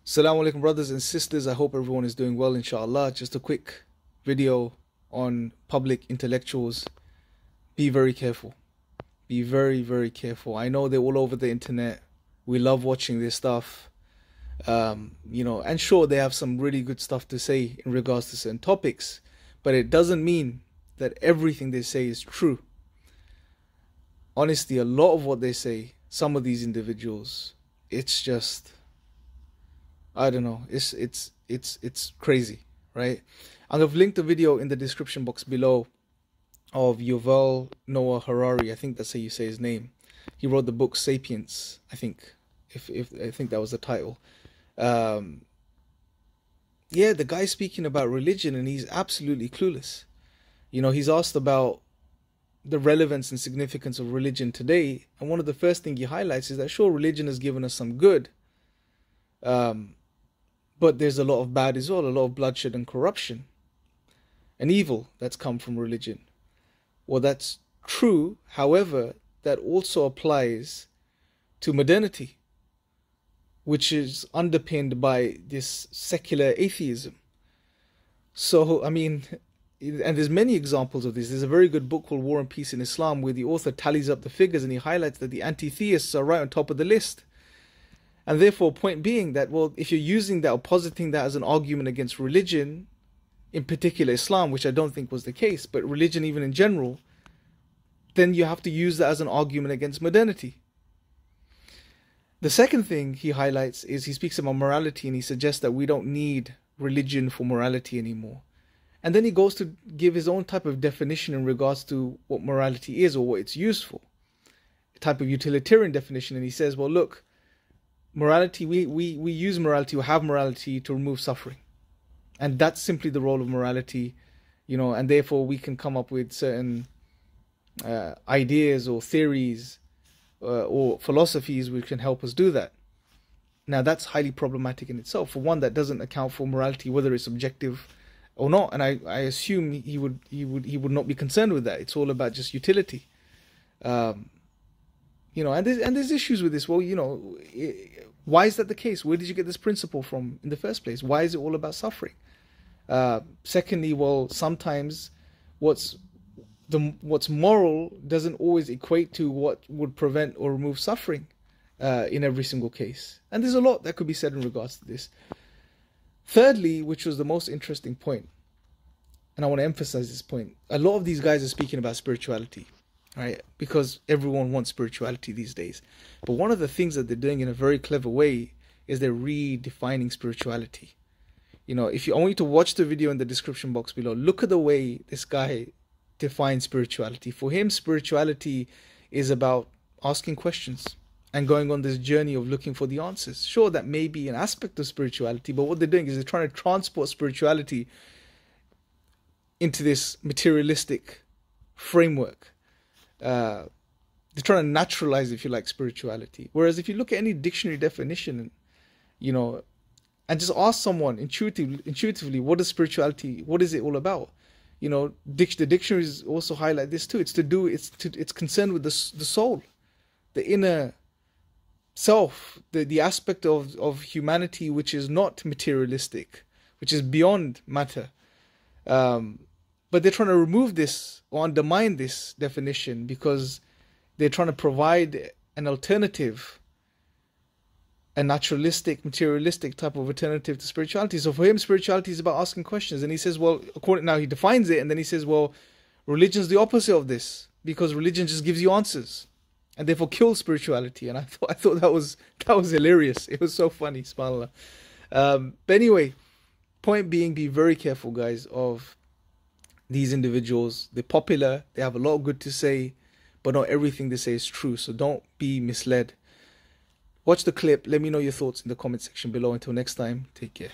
Assalamu alaikum, brothers and sisters. I hope everyone is doing well, inshallah. Just a quick video on public intellectuals. Be very careful. Be very, very careful. I know they're all over the internet. We love watching this stuff. And sure, they have some really good stuff to say in regards to certain topics, but it doesn't mean that everything they say is true. Honestly, a lot of what they say, some of these individuals, it's just, I don't know, it's crazy, right? I've linked a video in the description box below of Yuval Noah Harari. I think that's how you say his name. He wrote the book Sapiens, I think, if I think that was the title. Yeah, the guy's speaking about religion and he's absolutely clueless. You know, he's asked about the relevance and significance of religion today, and one of the first things he highlights is that sure, religion has given us some good, but there's a lot of bad as well, a lot of bloodshed and corruption and evil that's come from religion. Well, that's true. However, that also applies to modernity, which is underpinned by this secular atheism. So, I mean, and there's many examples of this. There's a very good book called War and Peace in Islam where the author tallies up the figures and he highlights that the anti-theists are right on top of the list. And therefore, point being that, well, if you're using that or positing that as an argument against religion, in particular Islam, which I don't think was the case, but religion even in general, then you have to use that as an argument against modernity. The second thing he highlights is he speaks about morality and he suggests that we don't need religion for morality anymore. And then he goes to give his own type of definition in regards to what morality is or what it's used for, a type of utilitarian definition. And he says, well, look, morality, we use morality or have morality to remove suffering. And that's simply the role of morality, and therefore we can come up with certain ideas or theories or philosophies which can help us do that. Now that's highly problematic in itself. For one, that doesn't account for morality, whether it's objective or not. And I assume he would not be concerned with that. It's all about just utility. And there's issues with this. Well, why is that the case? Where did you get this principle from in the first place? Why is it all about suffering? Secondly, well, sometimes what's moral doesn't always equate to what would prevent or remove suffering in every single case. And there's a lot that could be said in regards to this. Thirdly, which was the most interesting point, and I want to emphasize this point, a lot of these guys are speaking about spirituality, right? Because everyone wants spirituality these days. But one of the things that they're doing in a very clever way is they're redefining spirituality. If you want you to watch the video in the description box below, look at the way this guy defines spirituality. For him, spirituality is about asking questions and going on this journey of looking for the answers. Sure, that may be an aspect of spirituality, but what they're doing is they're trying to transport spirituality into this materialistic framework. They're trying to naturalize, if you like, spirituality. Whereas if you look at any dictionary definition, and just ask someone intuitively, what is spirituality? What is it all about? The dictionaries also highlight this too. It's concerned with the soul, the inner self, the aspect of humanity which is not materialistic, which is beyond matter. But they're trying to remove this or undermine this definition because they're trying to provide an alternative, a naturalistic, materialistic type of alternative to spirituality. So for him, spirituality is about asking questions. And he says, well, now he defines it, and then he says, well, religion's the opposite of this because religion just gives you answers and therefore kills spirituality. And I thought that was hilarious. It was so funny, subhanAllah. But anyway, point being, be very careful, guys, of these individuals. They're popular. They have a lot of good to say, but not everything they say is true. So don't be misled. Watch the clip. Let me know your thoughts in the comment section below. Until next time, take care.